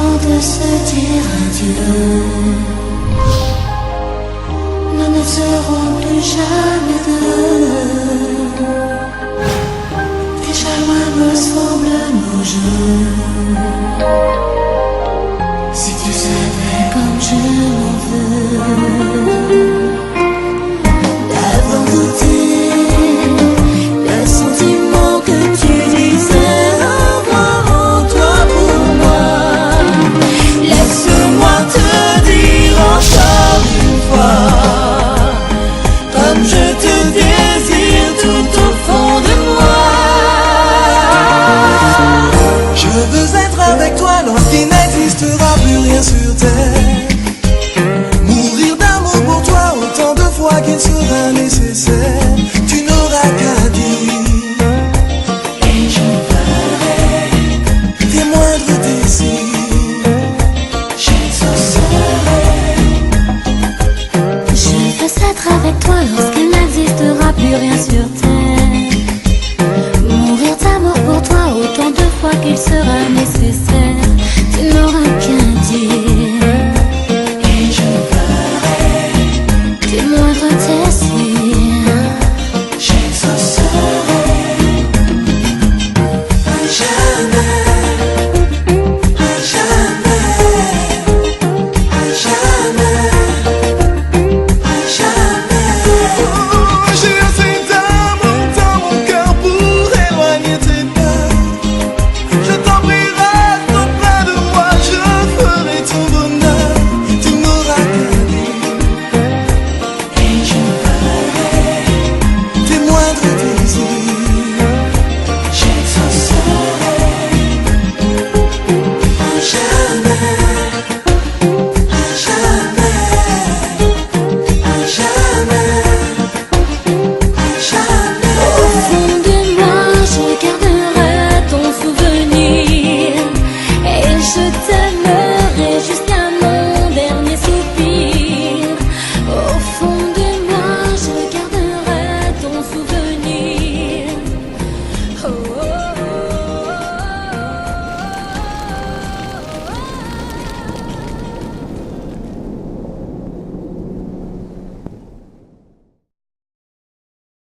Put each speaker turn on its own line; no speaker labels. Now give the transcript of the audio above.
avant de se dire adieu. Nous ne serons plus jamais deux. Déjà loin me semblent nos jeux. Si tu savais comme je m'en veux. D'avant douter, le sentiment que tu disais avoir en toi pour moi. Laisse-moi te dire encore une fois, comme je te désire tout au fond de moi.
Je veux être avec toi lorsqu'il n'existera plus rien sur terre. Mourir d'amour pour toi autant de fois qu'il sera nécessaire. Tu n'auras qu'à dire
Et je ferai
tes moindres désirs.
j'exaucerai. Je veux être avec toi lorsqu'il n'existera plus rien sur terre. Mourir d'amour pour toi autant de fois qu'il sera nécessaire. Tu n'auras qu'à dire et je ferai tes moindres désirs. J'exaucerai. À jamais, à jamais, à jamais, à jamais.
Oh, j'ai assez d'amour dans mon cœur pour éloigner tes peurs. Je t'en prie, reste auprès de moi, je ferai ton bonheur. Tu n'auras qu'à dire
Et je ferai
tes moindres désirs.
j'exaucerai. À jamais, à jamais, à jamais, à jamais. Au fond de moi, je garderai ton souvenir et je